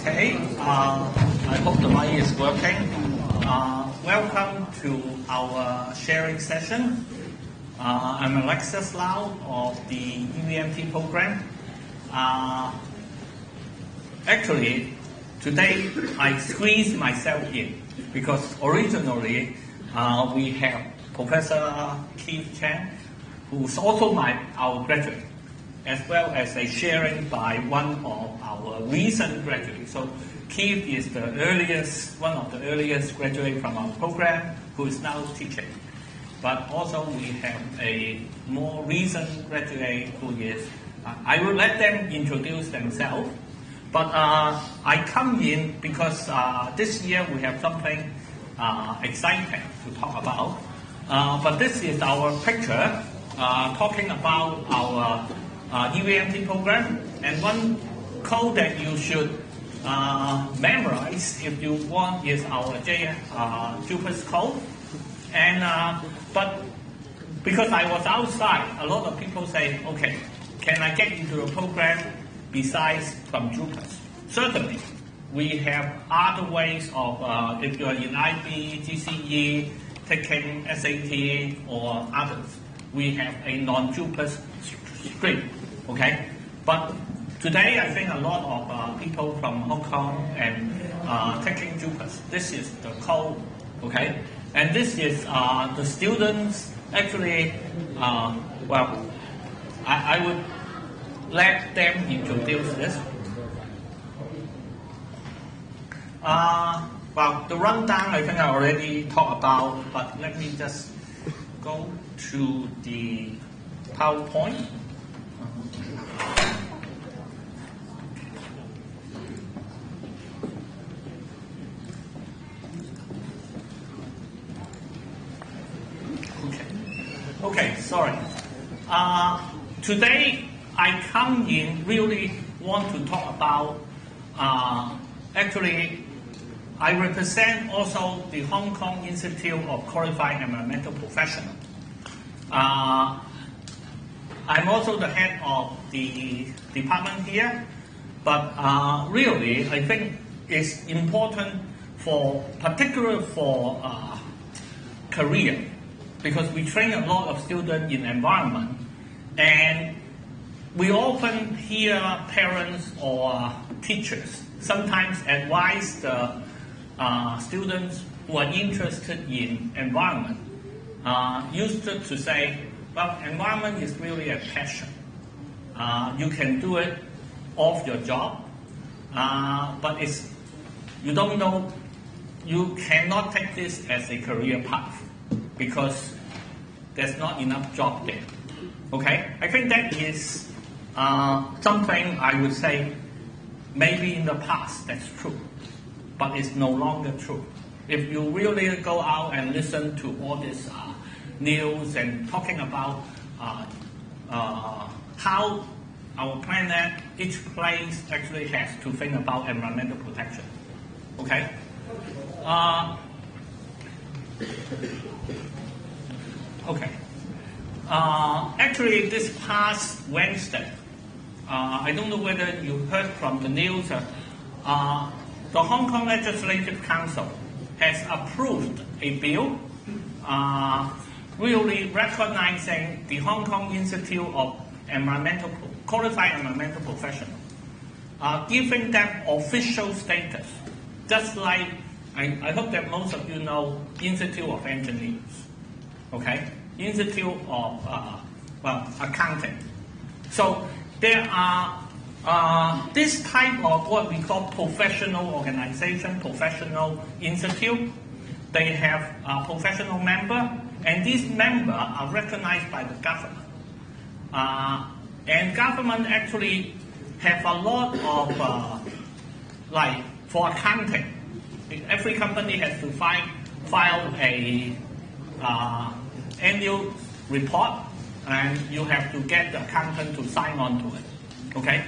Okay, I hope the mic is working. Welcome to our sharing session. I'm Alexis Lau of the EVMT program. Actually, today I squeezed myself in because originally we have Professor Keith Chan, who's also our graduate, as well as a sharing by one of our recent graduates. So Keith is one of the earliest graduates from our program who is now teaching. But also we have a more recent graduate who is, I will let them introduce themselves. But I come in because this year we have something exciting to talk about. But this is our picture talking about our EVMT program, and one code that you should memorize if you want is our JUPAS code. And but because I was outside, a lot of people say, okay, can I get into the program besides from JUPAS? Certainly, we have other ways of, if you're in IB, GCE, taking SAT or others, we have a non-JUPAS stream, okay? But today I think a lot of people from Hong Kong and taking JUPAS. This is the code, okay? And this is the students actually, well, I would let them introduce this. Well, the rundown I think I already talked about, but let me just go to the PowerPoint. Okay, sorry. Today I come in really want to talk about, actually I represent also the Hong Kong Institute of Qualified Environmental Professionals. I'm also the head of the department here, but really I think it's important particularly for career, because we train a lot of students in environment, and we often hear parents or teachers sometimes advise the students who are interested in environment, used to say, well, environment is really a passion. You can do it off your job, but you don't know, you cannot take this as a career path because there's not enough job there. Okay, I think that is something I would say maybe in the past that's true, but it's no longer true. If you really go out and listen to all this news and talking about how our planet, each place actually has to think about environmental protection. Okay? Okay. Actually, this past Wednesday, I don't know whether you heard from the news, the Hong Kong Legislative Council has approved a bill really recognizing the Hong Kong Institute of Qualified Environmental Professionals, giving them official status, just like, I hope that most of you know Institute of Engineers, okay? Institute of, accounting. So there are this type of what we call professional organization, professional institute. They have a professional member, and these members are recognized by the government. And government actually have a lot of, like for accounting, every company has to file a annual report, and you have to get the accountant to sign on to it. Okay?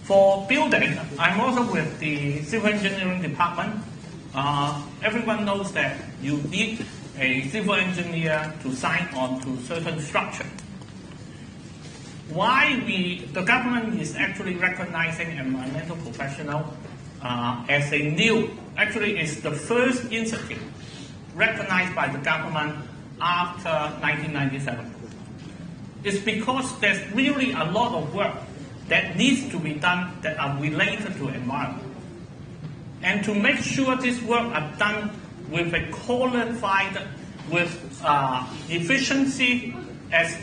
For building, I'm also with the civil engineering department. Everyone knows that you need a civil engineer to sign on to certain structure. why the government is actually recognizing environmental professional as a new, actually it's the first institute recognized by the government after 1997. It's because there's really a lot of work that needs to be done that are related to environment. And to make sure this work are done with a qualified, with efficiency as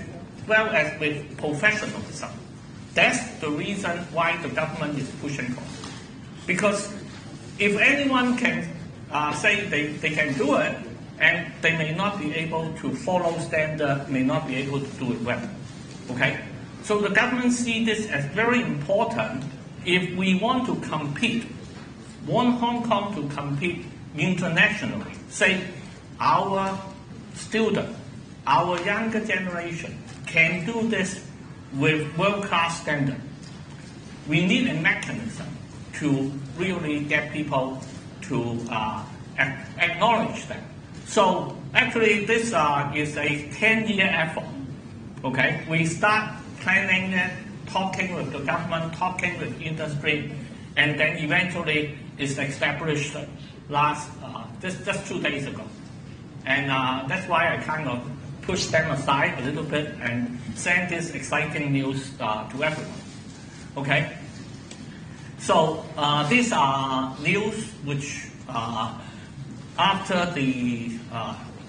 well as with professionalism. That's the reason why the government is pushing for it. Because if anyone can say they can do it, and they may not be able to follow standard, may not be able to do it well. Okay? So the government sees this as very important if we want to compete, want Hong Kong to compete internationally. Say our student, our younger generation can do this with world-class standard. We need a mechanism to really get people to acknowledge that. So actually this is a 10-year effort. Okay, we start planning it, talking with the government, talking with industry, and then eventually it's established just 2 days ago. And that's why I kind of pushed them aside a little bit and sent this exciting news to everyone. Okay? So these are news which after the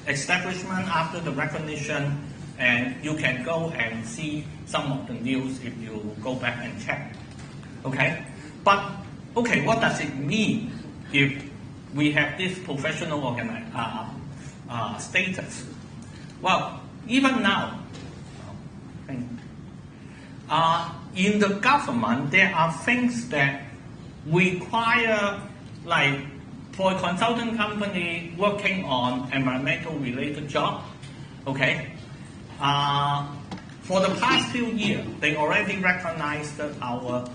establishment, after the recognition, and you can go and see some of the news if you go back and check. Okay? But, okay, what does it mean if we have this professional status? Well, even now, in the government, there are things that require, like for a consulting company working on environmental related job, okay, for the past few years, they already recognized our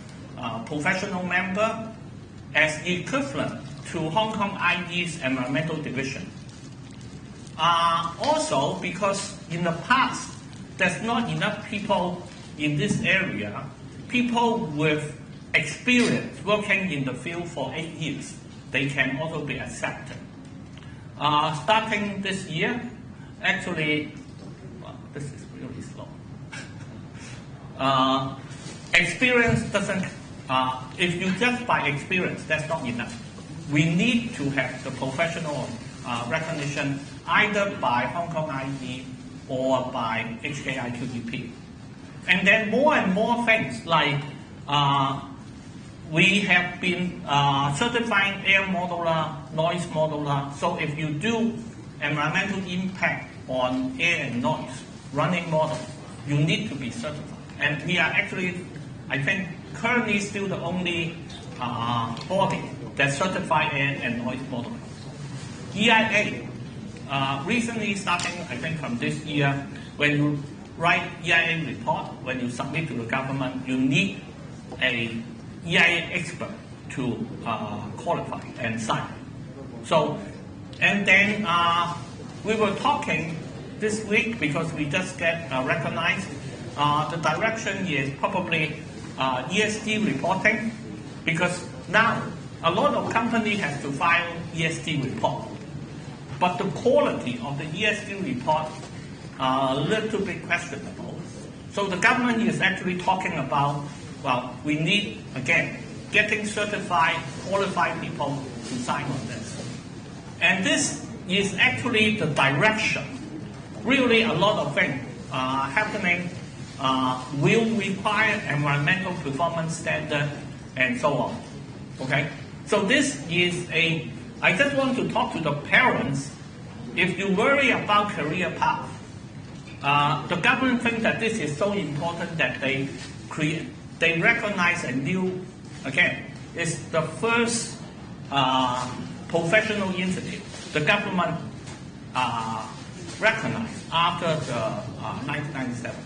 professional member as equivalent to Hong Kong IE's environmental division. Also, because in the past, there's not enough people in this area, people with experience working in the field for 8 years, they can also be accepted. Starting this year, actually, well, this is really slow. Experience doesn't, if you just by experience, that's not enough. We need to have the professional recognition either by Hong Kong IE or by HKIQDP. And then more and more things like we have been certifying air modeler, noise modeler. So if you do environmental impact on air and noise running model, you need to be certified. And we are actually, I think, currently still the only body that certify air and noise modeling. EIA, recently starting, I think from this year, when you write EIA report, when you submit to the government, you need a EIA expert to qualify and sign. So, and then we were talking this week because we just get recognized. The direction is probably ESG reporting, because now a lot of companies have to file ESG report, but the quality of the ESG report a little bit questionable. So the government is actually talking about, well, we need, again, getting certified, qualified people to sign on this. And this is actually the direction. Really a lot of things happening will require environmental performance standard and so on. Okay? So this is I just want to talk to the parents. If you worry about career path, the government thinks that this is so important that they recognize a new, again, it's the first professional institute the government recognized after the 1997.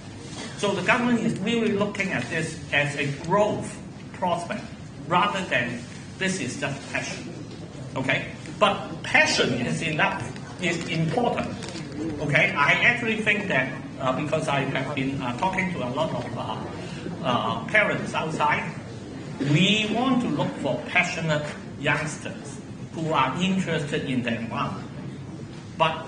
So the government is really looking at this as a growth prospect rather than this is just passion. Okay? But passion is enough, is important. Okay? I actually think that because I have been talking to a lot of parents outside. We want to look for passionate youngsters who are interested in the environment. But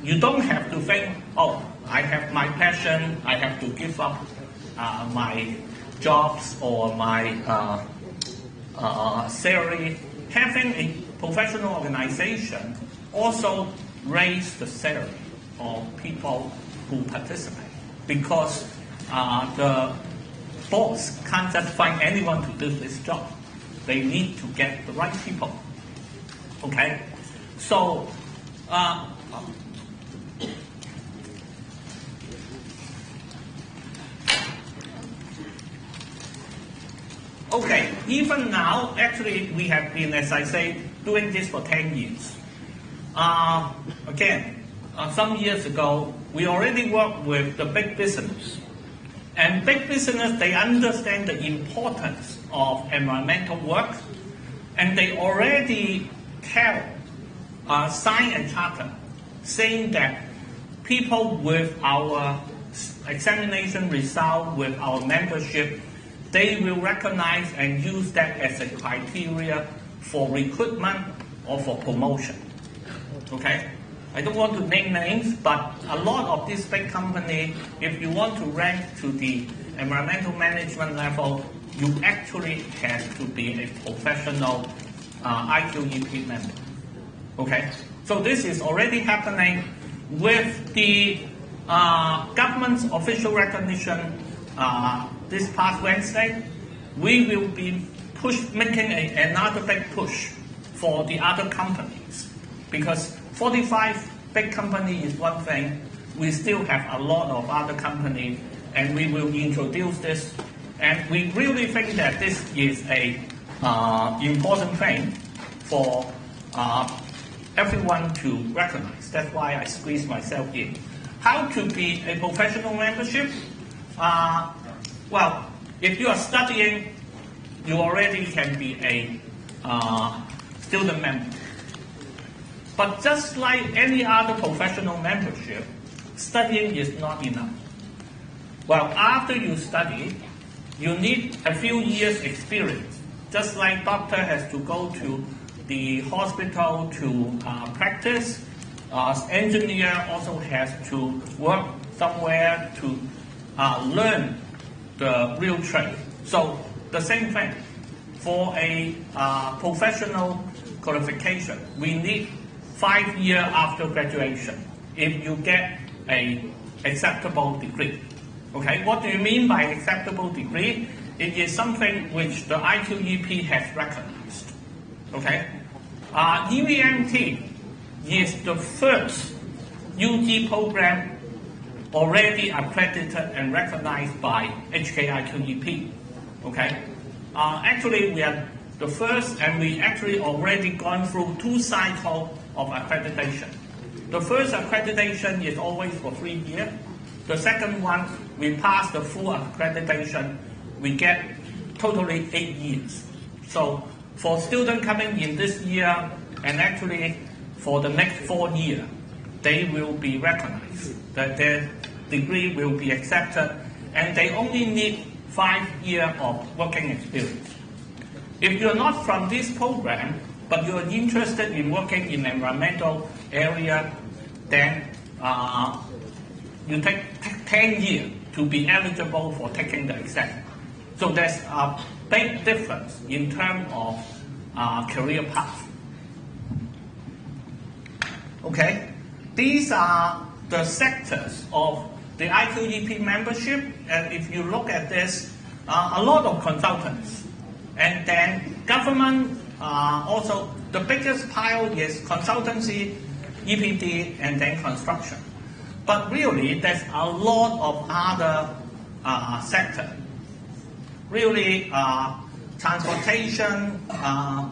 you don't have to think, oh, I have my passion, I have to give up my jobs or my salary. Having a professional organization also raise the salary of people who participate, because the boss can't just find anyone to do this job. They need to get the right people. Okay, so okay, even now, actually, we have been, as I say, doing this for 10 years. Again, some years ago, we already worked with the big business. And big business, they understand the importance of environmental work, and they already tell, sign a charter saying that people with our examination result, with our membership, they will recognize and use that as a criteria for recruitment or for promotion. Okay? I don't want to name names, but a lot of these big companies, if you want to rank to the environmental management level, you actually have to be a professional IQEP member. Okay? So this is already happening with the government's official recognition this past Wednesday. We will be making another big push for the other companies, because 45 big companies is one thing. We still have a lot of other companies, and we will introduce this. And we really think that this is a important thing for everyone to recognize. That's why I squeeze myself in. How to be a professional membership? Well, if you are studying, you already can be a student member. But just like any other professional membership, studying is not enough. Well, after you study, you need a few years experience. Just like doctor has to go to the hospital to practice, engineer also has to work somewhere to learn the real trade. So the same thing, for a professional qualification, we need 5 years after graduation if you get an acceptable degree. Okay, what do you mean by acceptable degree? It is something which the IQEP has recognized. Okay, EVMT is the first UG program already accredited and recognized by HKIQEP. Okay, actually we are the first, and we actually already gone through 2 cycles of accreditation. The first accreditation is always for 3 years. The second one, we pass the full accreditation, we get totally 8 years. So for students coming in this year, and actually for the next 4 years, they will be recognized, that their degree will be accepted, and they only need 5 years of working experience. If you're not from this program, but you're interested in working in environmental area, then you take 10 years to be eligible for taking the exam. So there's a big difference in terms of career path. Okay, these are the sectors of the IQEP membership, and if you look at this, a lot of consultants, and then government also, the biggest pile is consultancy, EPD, and then construction. But really, there's a lot of other sectors. Really, transportation,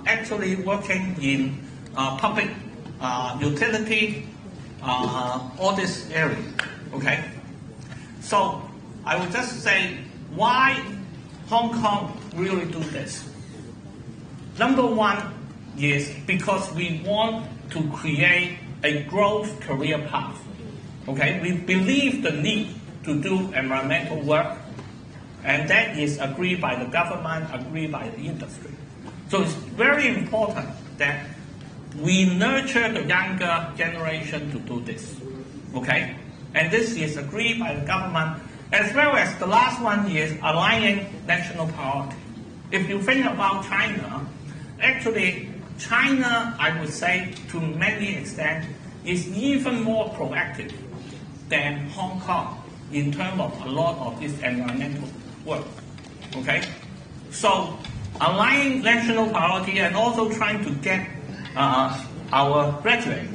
actually working in public utility, all this area. Okay? So, I would just say, why Hong Kong really do this? Number one is because we want to create a growth career path. Okay, we believe the need to do environmental work, and that is agreed by the government, agreed by the industry. So it's very important that we nurture the younger generation to do this. Okay, and this is agreed by the government, as well as the last one is aligning national priority. If you think about China, actually China, I would say, to many extent, is even more proactive than Hong Kong in terms of a lot of this environmental work. Okay, so aligning national priority and also trying to get our graduates.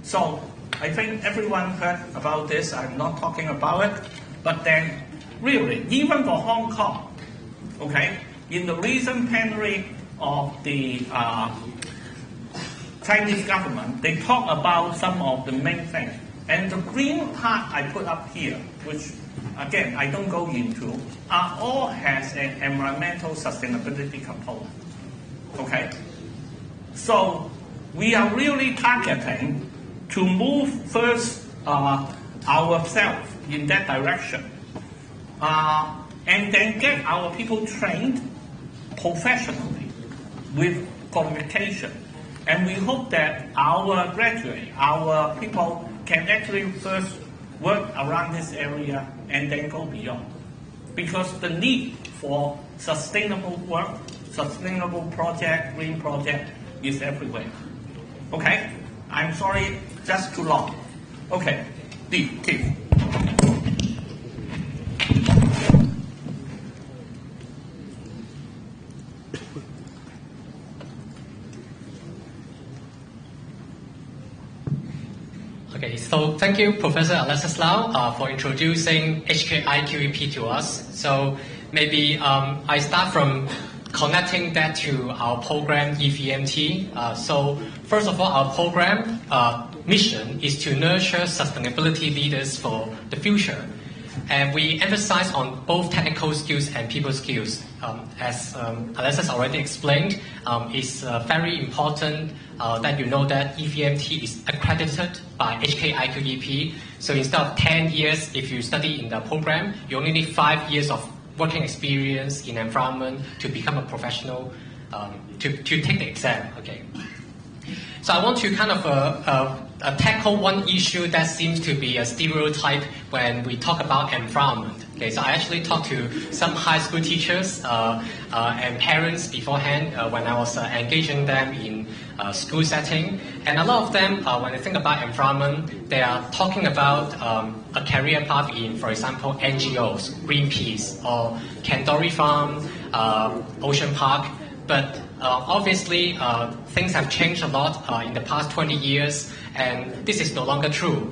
So I think everyone heard about this. I'm not talking about it, but then really, even for Hong Kong, okay, in the recent plenary of the Chinese government, they talk about some of the main things. And the green part I put up here, which again I don't go into, all has an environmental sustainability component. Okay? So we are really targeting to move first ourselves in that direction, and then get our people trained professionally with qualification. And we hope that our graduates, our people, can actually first work around this area and then go beyond. Because the need for sustainable work, sustainable project, green project is everywhere. Okay? I'm sorry, just too long. Okay, Keith. Okay, so thank you, Professor Alexis Lau, for introducing HKIQEP to us. So maybe I start from connecting that to our program EVMT. So first of all, our program mission is to nurture sustainability leaders for the future. And we emphasize on both technical skills and people skills. As Alexis already explained, it's very important that you know that EVMT is accredited by HKIQEP. So instead of 10 years, if you study in the program, you only need 5 years of working experience in environment to become a professional, to take the exam. Okay. So I want to kind of tackle one issue that seems to be a stereotype when we talk about environment. Okay, so I actually talked to some high school teachers and parents beforehand when I was engaging them in school setting, and a lot of them, when they think about environment, they are talking about a career path in, for example, NGOs, Greenpeace, or Candori Farm, Ocean Park. But obviously, things have changed a lot in the past 20 years, and this is no longer true.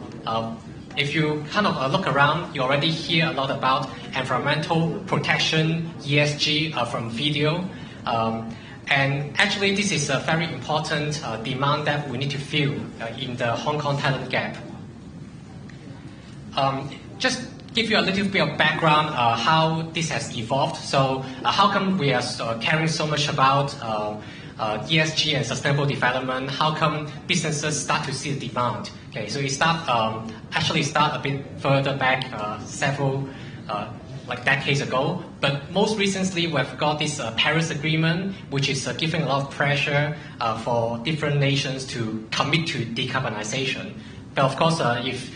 If you kind of look around, you already hear a lot about environmental protection, ESG from video. And actually, this is a very important demand that we need to fill in the Hong Kong talent gap. Just give you a little bit of background how this has evolved. So how come we are caring so much about ESG and sustainable development? How come businesses start to see the demand? Okay, so it actually start a bit further back, several like decades ago. But most recently, we've got this Paris Agreement, which is giving a lot of pressure for different nations to commit to decarbonization. But of course, if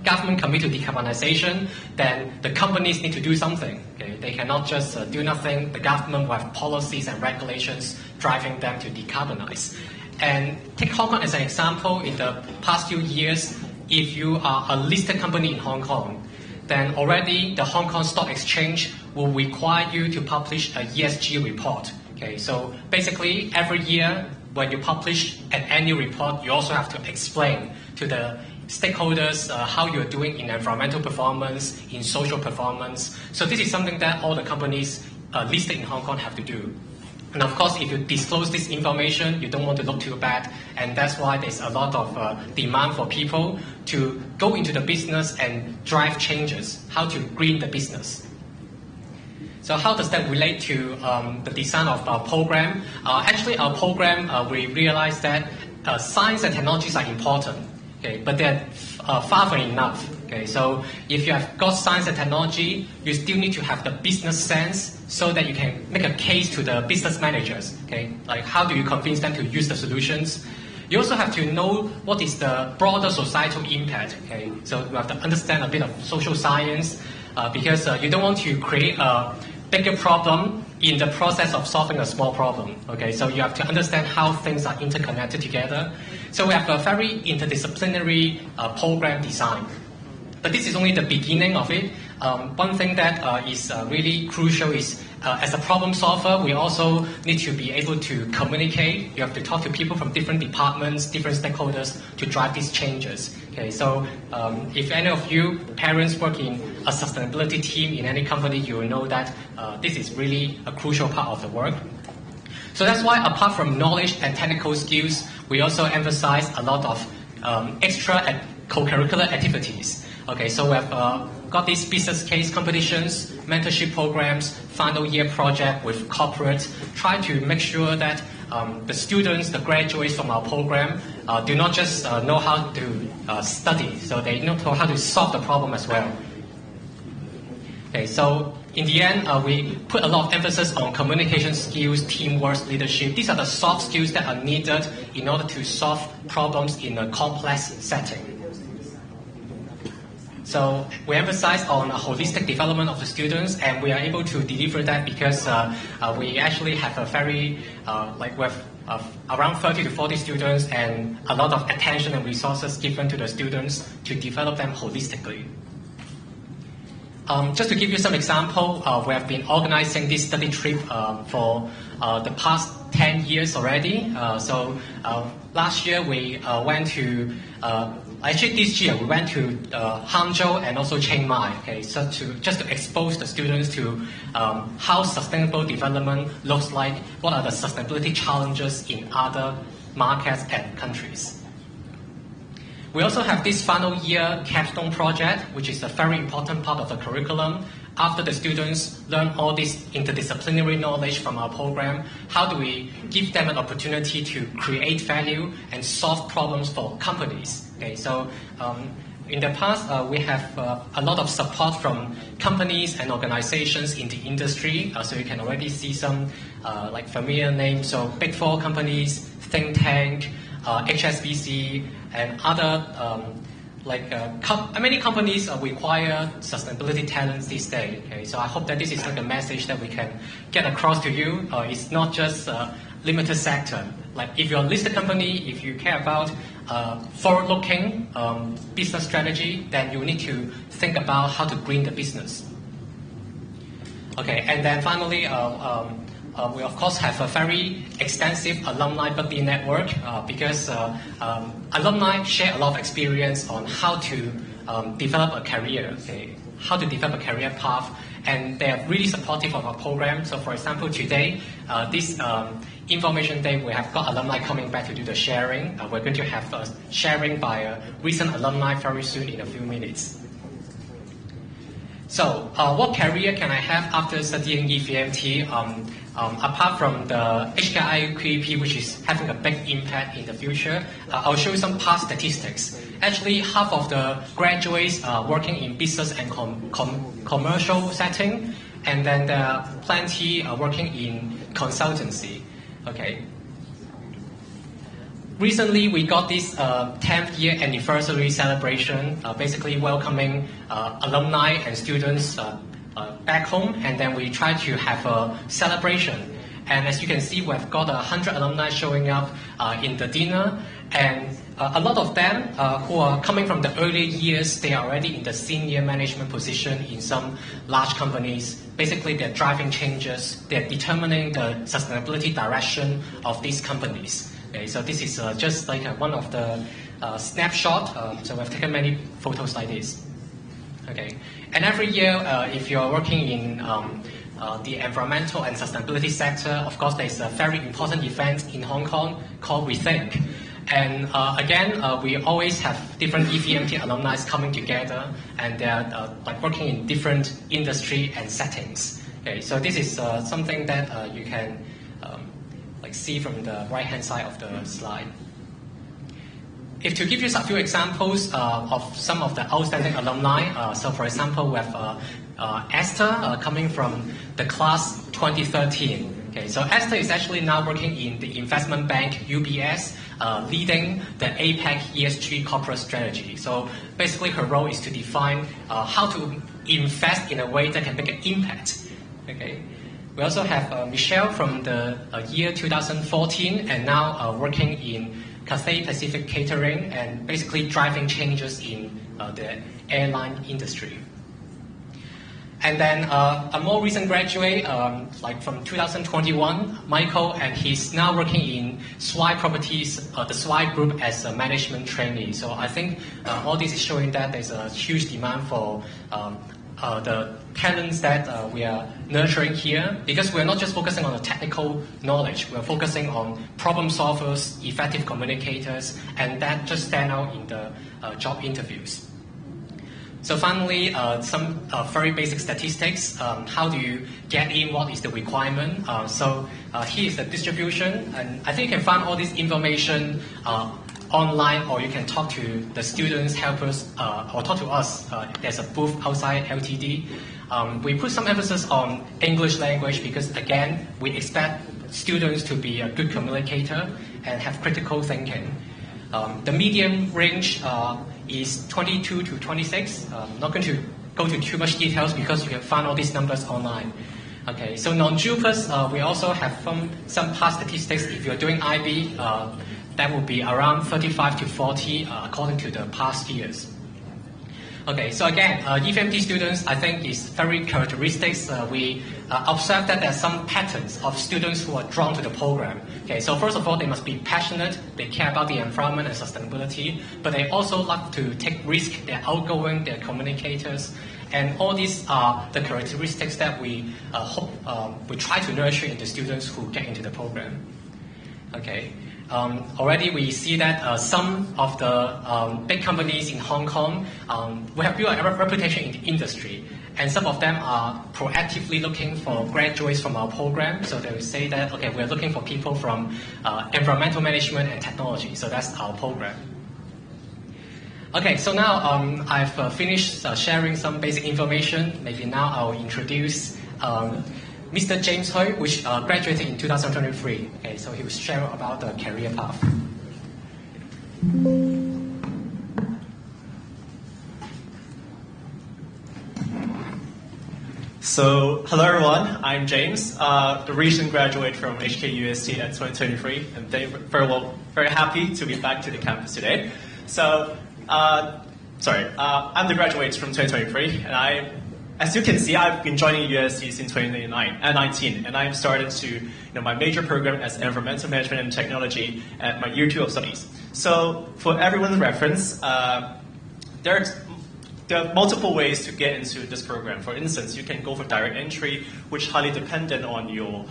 government commit to decarbonization, then the companies need to do something. Okay? They cannot just do nothing. The government will have policies and regulations driving them to decarbonize. And take Hong Kong as an example. In the past few years, if you are a listed company in Hong Kong, then already the Hong Kong Stock Exchange will require you to publish a ESG report. Okay? So basically, every year when you publish an annual report, you also have to explain to the stakeholders how you're doing in environmental performance, in social performance. So this is something that all the companies listed in Hong Kong have to do. And of course, if you disclose this information, you don't want to look too bad. And that's why there's a lot of demand for people to go into the business and drive changes, how to green the business. So how does that relate to the design of our program? Actually, our program, we realized that science and technologies are important. Okay, but they're far from enough. Okay, so if you have got science and technology, you still need to have the business sense so that you can make a case to the business managers. Okay, like how do you convince them to use the solutions? You also have to know what is the broader societal impact. Okay, so you have to understand a bit of social science because you don't want to create a bigger problem in the process of solving a small problem. Okay, so you have to understand how things are interconnected together. So we have a very interdisciplinary program design. But this is only the beginning of it. One thing that is really crucial is as a problem solver, we also need to be able to communicate. You have to talk to people from different departments, different stakeholders to drive these changes. Okay, so if any of you parents work in a sustainability team in any company, you will know that this is really a crucial part of the work. So that's why apart from knowledge and technical skills, we also emphasize a lot of extra and co-curricular activities. Okay, so we have got these business case competitions, mentorship programs, final year project with corporates, try to make sure that the students, the graduates from our program do not just know how to study, so they know how to solve the problem as well. Okay, so in the end, we put a lot of emphasis on communication skills, teamwork, leadership. These are the soft skills that are needed in order to solve problems in a complex setting. So we emphasize on a holistic development of the students, and we are able to deliver that because we actually have a very, we have around 30 to 40 students and a lot of attention and resources given to the students to develop them holistically. Just to give you some example, we have been organizing this study trip for the past 10 years already. Last year we went to, actually this year we went to Hangzhou and also Chiang Mai, okay, so just to expose the students to how sustainable development looks like, what are the sustainability challenges in other markets and countries. We also have this final year capstone project, which is a very important part of the curriculum. After the students learn all this interdisciplinary knowledge from our program, how do we give them an opportunity to create value and solve problems for companies? Okay, so in the past, we have a lot of support from companies and organizations in the industry. So you can already see some like familiar names. So Big Four companies, think tank, HSBC, and other many companies require sustainability talents these days. Okay? So I hope that this is like a message that we can get across to you. It's not just a limited sector. Like if you're a listed company, if you care about forward-looking business strategy, then you need to think about how to green the business. Okay, and then finally, we of course have a very extensive alumni buddy network because alumni share a lot of experience on how to develop a career, okay? How to develop a career path, and they are really supportive of our program. So for example, today, this information day, we have got alumni coming back to do the sharing. We're going to have a sharing by a recent alumni very soon in a few minutes. So what career can I have after studying EVMT? Apart from the HKI QEP, which is having a big impact in the future, I'll show you some past statistics. Actually, half of the graduates are working in business and commercial setting, and then there are plenty working in consultancy. Okay. Recently, we got this 10th year anniversary celebration, basically welcoming alumni and students back home, and then we try to have a celebration. And as you can see, we've got 100 alumni showing up in the dinner, and a lot of them who are coming from the early years, they are already in the senior management position in some large companies. Basically, they're driving changes, they're determining the sustainability direction of these companies. Okay, so this is just like one of the snapshot. So we've taken many photos like this. Okay, and every year, if you're working in the environmental and sustainability sector, of course, there's a very important event in Hong Kong called Rethink. And again, we always have different EVMT alumni coming together, and they're like working in different industry and settings. Okay, so this is something that you can see from the right-hand side of the slide. if to give you a few examples of some of the outstanding alumni, so for example, we have Esther coming from the class 2013. Okay, so Esther is actually now working in the investment bank UBS, leading the APAC ESG corporate strategy. So basically her role is to define how to invest in a way that can make an impact. Okay. We also have Michelle from the year 2014 and now working in Cathay Pacific Catering and basically driving changes in the airline industry. And then a more recent graduate, like from 2021, Michael, and he's now working in Swire Properties, the Swire Group as a management trainee. So I think all this is showing that there's a huge demand for the talents that we are nurturing here, because we're not just focusing on the technical knowledge, we're focusing on problem solvers, effective communicators, and that just stand out in the job interviews. So finally, some very basic statistics. How do you get in? What is the requirement? So here is the distribution, and I think you can find all this information online, or you can talk to the students, helpers, or talk to us. There's a booth outside LTD. We put some emphasis on English language because, again, we expect students to be a good communicator and have critical thinking. The medium range is 22 to 26. I'm not going to go to too much details because you can find all these numbers online. Okay, so non-JUPAS, we also have some past statistics. If you're doing IB, that will be around 35 to 40 according to the past years. Okay, so again, EVMT students, I think, is very characteristics. We observe that there are some patterns of students who are drawn to the program. Okay, so first of all, they must be passionate, they care about the environment and sustainability, but they also like to take risk, they're outgoing, they're communicators, and all these are the characteristics that we hope we try to nurture in the students who get into the program. Okay. Already we see that some of the big companies in Hong Kong we have built a reputation in the industry, and some of them are proactively looking for graduates from our program. So they will say that, okay, we're looking for people from environmental management and technology. So that's our program. Okay, so now I've finished sharing some basic information. Maybe now I'll introduce Mr. James Hui, which graduated in 2023. Okay, so he will share about the career path. So, hello everyone, I'm James, the recent graduate from HKUST at 2023, and very happy to be back to the campus today. So, I'm the graduate from 2023, and as you can see, I've been joining UST since 2019, and I've started my major program as environmental management and technology at my year 2 of studies. So, for everyone's reference, there are multiple ways to get into this program. For instance, you can go for direct entry, which is highly dependent on your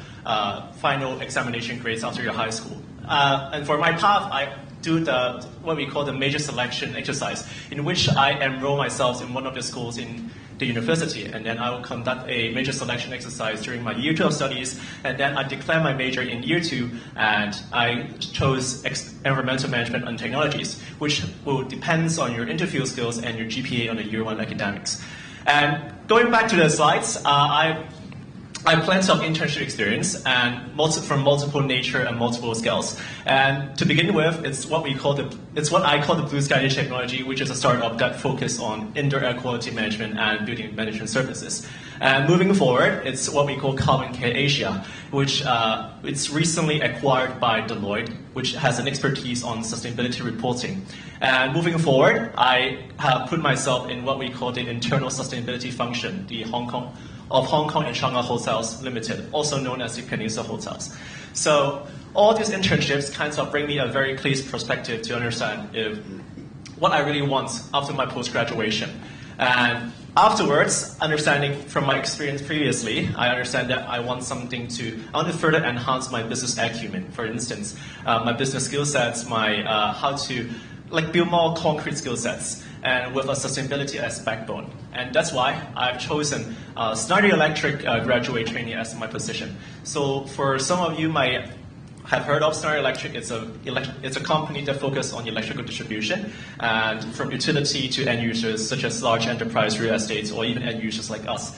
final examination grades after your high school. And for my path, I do what we call the major selection exercise, in which I enroll myself in one of the schools in the university, and then I will conduct a major selection exercise during my year 2 of studies, and then I declare my major in year 2, and I chose environmental management and technologies, which will depends on your interview skills and your GPA on the year 1 academics. And going back to the slides, I plan to have internship experience and from multiple nature and multiple skills. And to begin with, it's what I call the Blue Sky Technology, which is a startup that focuses on indoor air quality management and building management services. And moving forward, it's what we call Carbon Care Asia, which it's recently acquired by Deloitte, which has an expertise on sustainability reporting. And moving forward, I have put myself in what we call the internal sustainability function, the Hong Kong and Shanghai Hotels Limited, also known as the Peninsula Hotels. So all these internships kind of bring me a very clear perspective to understand what I really want after my post-graduation. And afterwards, understanding from my experience previously, I understand that I want to further enhance my business acumen. For instance, my business skill sets, how to build more concrete skill sets, and with a sustainability as backbone. And that's why I've chosen Schneider Electric graduate trainee as my position. So for some of you might have heard of, Schneider Electric, it's a company that focuses on electrical distribution, and from utility to end users such as large enterprise, real estate, or even end users like us.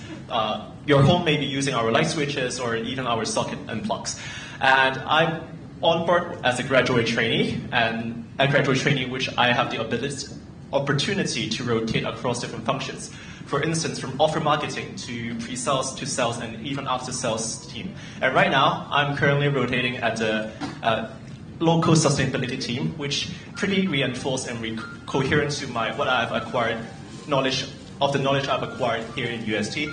Your home may be using our light switches or even our socket and plugs. And I'm on board as a graduate trainee, and a graduate trainee which I have the opportunity to rotate across different functions. For instance, from offer marketing to pre-sales to sales and even after-sales team. And right now, I'm currently rotating at the local sustainability team, which pretty reinforced and coherent to what I've acquired knowledge I've acquired here in UST.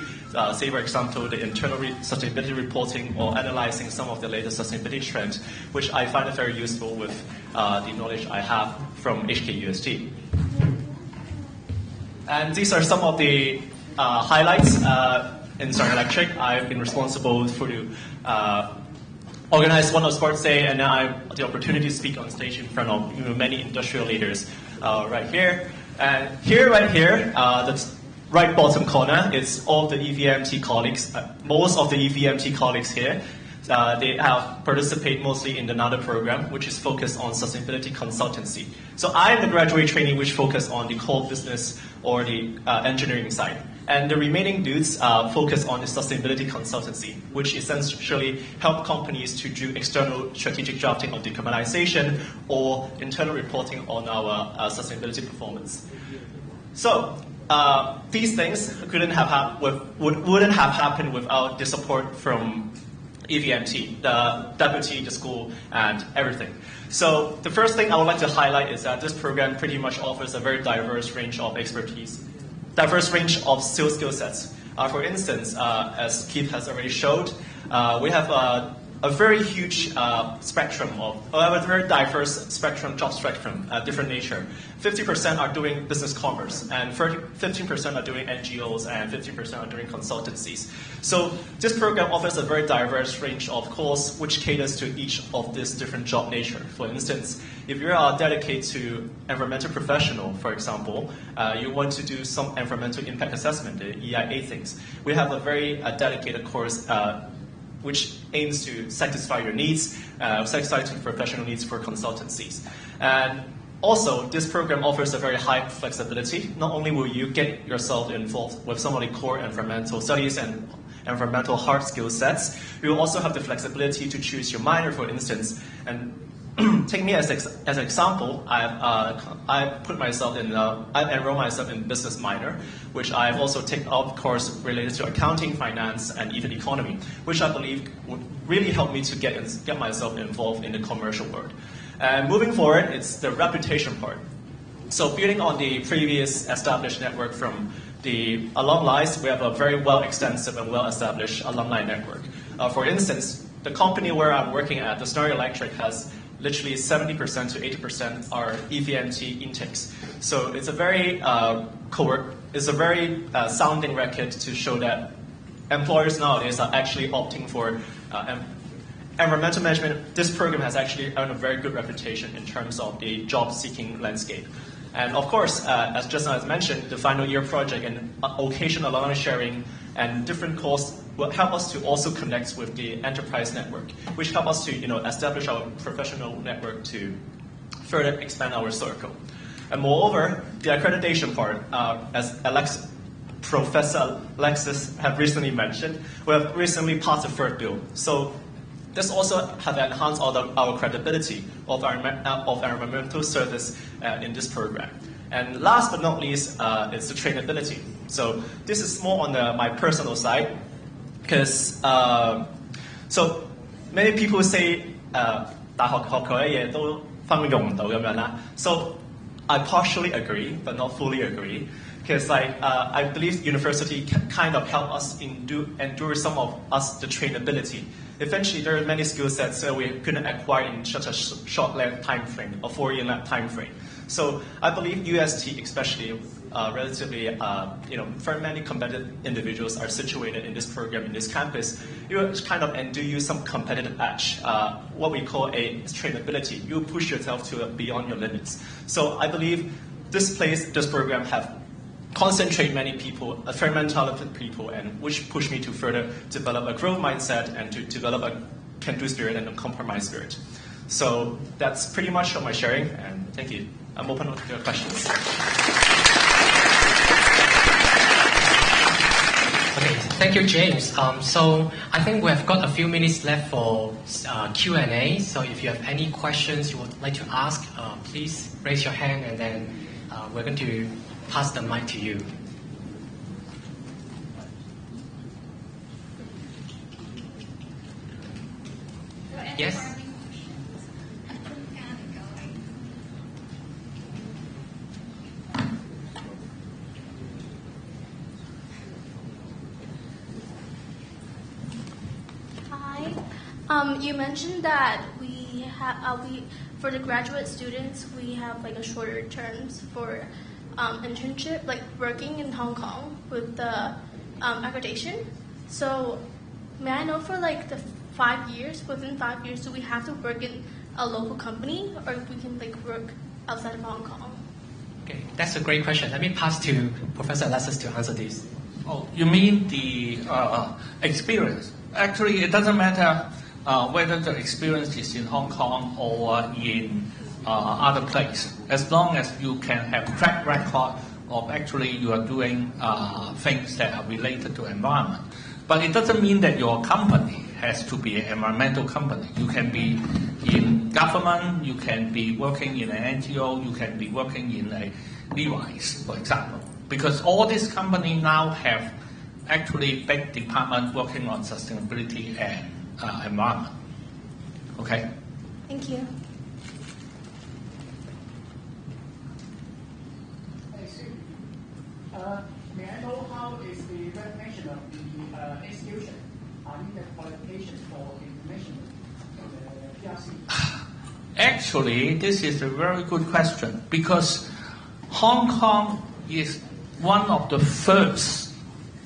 Say, for example, the internal sustainability reporting or analyzing some of the latest sustainability trends, which I find it very useful with the knowledge I have from HKUST. And these are some of the highlights in Schneider Electric. I've been responsible for organize one of Sports Day, and then I have the opportunity to speak on stage in front of many industrial leaders right here. And right here, the right bottom corner is all the EVMT colleagues. Most of the EVMT colleagues here, they have participate mostly in another program, which is focused on sustainability consultancy. So I'm the graduate trainee which focus on the core business or the engineering side. And the remaining dudes focus on the sustainability consultancy, which essentially help companies to do external strategic drafting of decarbonization or internal reporting on our sustainability performance. So these things wouldn't have happened without the support from EVMT, the deputy, the school, and everything. So the first thing I would like to highlight is that this program pretty much offers a very diverse range of expertise, diverse range of skill sets. For instance, as Keith has already showed, we have a very huge spectrum a very diverse job spectrum, different nature. 50% are doing business commerce, and 15% are doing NGOs, and 15% are doing consultancies. So this program offers a very diverse range of course, which caters to each of these different job nature. For instance, if you are dedicated to environmental professional, for example, you want to do some environmental impact assessment, the EIA things. We have a very dedicated course which aims to satisfy your needs, satisfy your professional needs for consultancies. And also, this program offers a very high flexibility. Not only will you get yourself involved with some of the core environmental studies and environmental hard skill sets, you will also have the flexibility to choose your minor, for instance. And take me as an example. I enroll myself in business minor, which I've also taken up course related to accounting, finance, and even economy, which I believe would really help me to get myself involved in the commercial world. And moving forward, it's the reputation part. So building on the previous established network from the alumni, we have a very extensive and well-established alumni network. For instance, the company where I'm working at, the Schneider Electric, has literally 70% to 80% are EVMT intakes. So it's a very sounding record to show that employers nowadays are actually opting for environmental management. This program has actually earned a very good reputation in terms of the job-seeking landscape. And of course, as just as mentioned, the final year project and occasional alumni sharing and different courses will help us to also connect with the enterprise network, which help us to establish our professional network to further expand our circle. And moreover, the accreditation part, as Professor Alexis have recently mentioned, we have recently passed the third bill. So this also has enhanced our credibility of our environmental service in this program. And last but not least, is the trainability. So this is more on my personal side, because so many people say 大學學佢嘅嘢都分用唔到咁樣啦. So I partially agree, but not fully agree, because I believe university can kind of help us endure some of us the trainability. Eventually, there are many skill sets that we couldn't acquire in such a short time frame, a 4-year time frame. So I believe UST, especially relatively, very many competitive individuals are situated in this program, in this campus. You kind of endure you some competitive edge, what we call a trainability. You push yourself to beyond your limits. So I believe this program have concentrate many people, very talented people, and which pushed me to further develop a growth mindset and to develop a can-do spirit and a compromise spirit. So that's pretty much of my sharing, and thank you. I'm open to your questions. Okay, thank you, James. So I think we have got a few minutes left for Q&A. So if you have any questions you would like to ask, please raise your hand, and then we're going to pass the mic to you. Yes. You mentioned that we for the graduate students we have like a shorter terms for internship, like working in Hong Kong with the accreditation. So may I know for like the 5 years, within 5 years, do we have to work in a local company, or we can like work outside of Hong Kong? Okay, that's a great question. Let me pass to Professor Alexis to answer this. Oh, you mean the experience? Actually, it doesn't matter whether the experience is in Hong Kong or in other place, as long as you can have track record of actually you are doing things that are related to environment. But it doesn't mean that your company has to be an environmental company. You can be in government, you can be working in an NGO, you can be working in a Levi's, for example. Because all these companies now have actually big departments working on sustainability and environment. Okay? Thank you. I see. May I know how is the recognition of the institution? I mean the qualification for the information of the PRC. Actually, this is a very good question, because Hong Kong is one of the first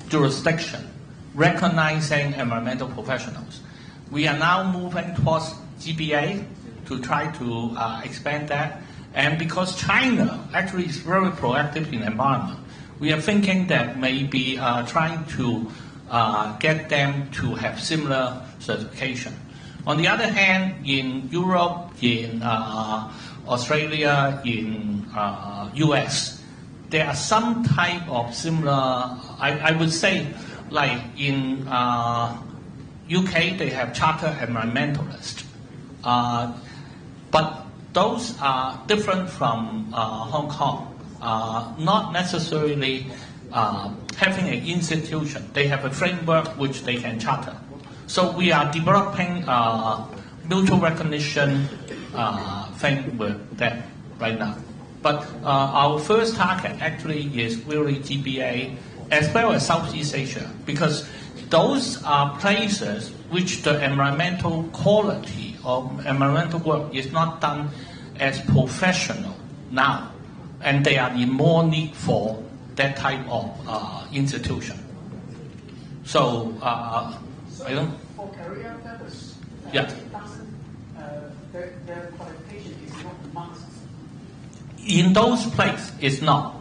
jurisdiction recognizing environmental professionals. We are now moving towards GBA to try to expand that. And because China actually is very proactive in environment, we are thinking that maybe trying to get them to have similar certification. On the other hand, in Europe, in Australia, in US, there are some type of similar, I would say, like in UK, they have chartered environmentalists. But those are different from Hong Kong, not necessarily having an institution. They have a framework which they can charter. So we are developing mutual recognition thing with them right now. But our first target actually is really GBA as well as Southeast Asia, because those are places which the environmental quality of environmental work is not done as professional now, and they are in more need for that type of institution. So I don't. For career purpose, Yeah. it doesn't. Their qualification is not a must. In those places, it's not.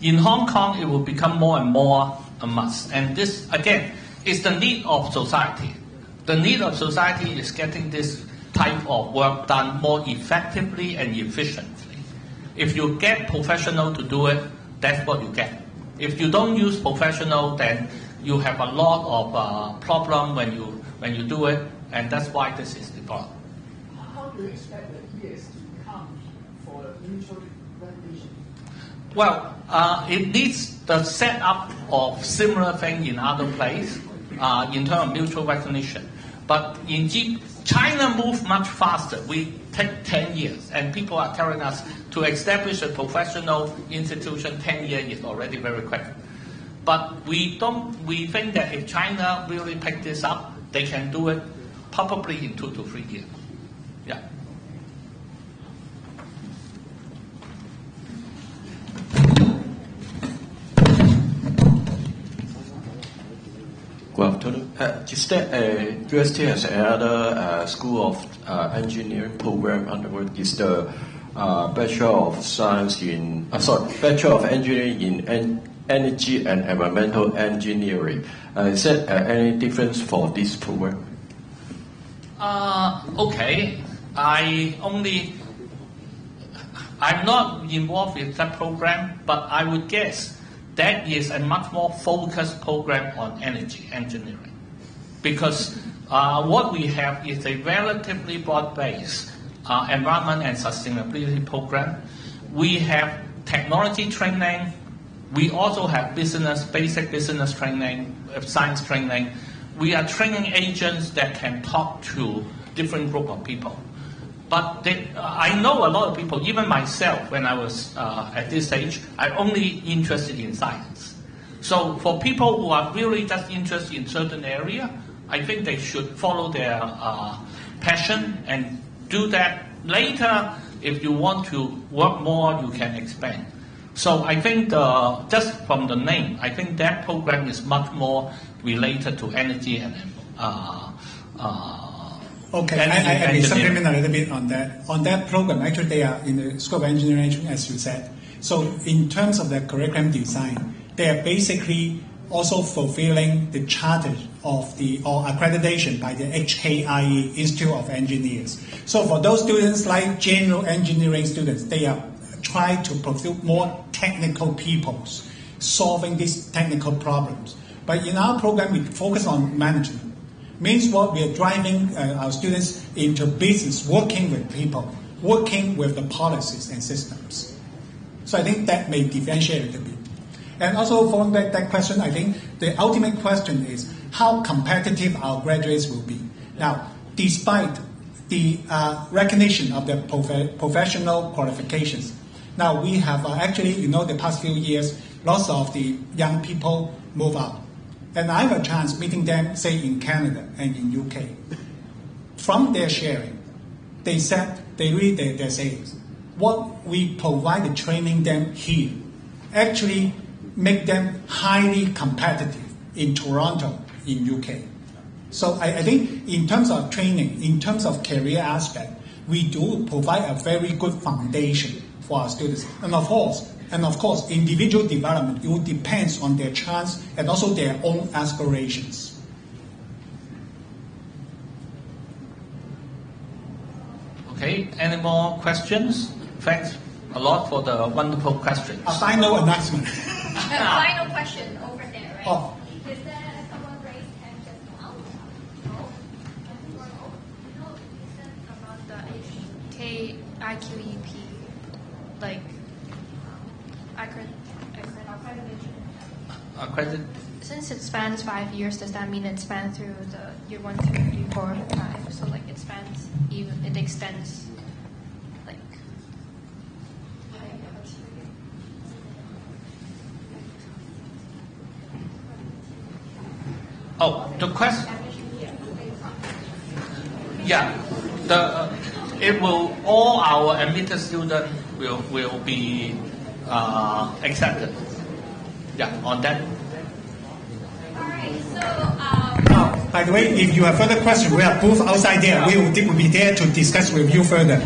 In Hong Kong, it will become more and more a must. And this, again, is the need of society. The need of society is getting this type of work done more effectively and efficiently. If you get professional to do it, that's what you get. If you don't use professional, then you have a lot of problem when you do it, and that's why this is developed. How do you expect the years to come for mutual recognition? Well, it needs the setup of similar thing in other places in terms of mutual recognition. But in China moves much faster. We take 10 years, and people are telling us to establish a professional institution 10 years is already very quick. But we think that if China really pick this up, they can do it probably in 2 to 3 years. Yeah. Good afternoon. Is there UST has another School of Engineering program underway? Is the Bachelor of Science in Bachelor of Engineering in Energy and Environmental Engineering? Is there any difference for this program? Okay. I'm not involved with that program, but I would guess that is a much more focused program on energy engineering. Because what we have is a relatively broad-based environment and sustainability program. We have technology training. We also have basic business training, science training. We are training agents that can talk to different group of people. But I know a lot of people, even myself, when I was at this age, I'm only interested in science. So for people who are really just interested in certain area, I think they should follow their passion and do that. Later, if you want to work more, you can expand. So I think just from the name, I think that program is much more related to energy and Okay, I may supplement a little bit on that. On that program, actually they are in the School of Engineering, as you said. So in terms of the curriculum design, they are basically also fulfilling the charter of or accreditation by the HKIE, Institute of Engineers. So for those students like general engineering students, they are trying to pursue more technical peoples, solving these technical problems. But in our program, we focus on management. Means what we are driving our students into business, working with people, working with the policies and systems. So I think that may differentiate a little bit. And also following back that question, I think the ultimate question is how competitive our graduates will be. Now, despite the recognition of the professional qualifications, now we have actually, the past few years, lots of the young people move out. And I have a chance meeting them, say, in Canada and in UK. From their sharing, they said, they read their sayings. What we provide the training them here actually make them highly competitive in Toronto, in UK. So I think in terms of training, in terms of career aspect, we do provide a very good foundation for our students. And of course, individual development, it depends on their chance and also their own aspirations. Okay, any more questions? Thanks a lot for the wonderful questions. A final announcement. Final question over there, right? Oh. Is there someone raised hand just now? No? You said about the HKIQEP, like accreditation. Since it spans 5 years, does that mean it spans through the year 1, 2, 3, 4, 5? So like it spans even, it extends like. Oh, the question. Yeah, all our admitted students will be accepted. Yeah, on that. All right, so. By the way, if you have further questions, we have booth outside there. We will be there to discuss with you further.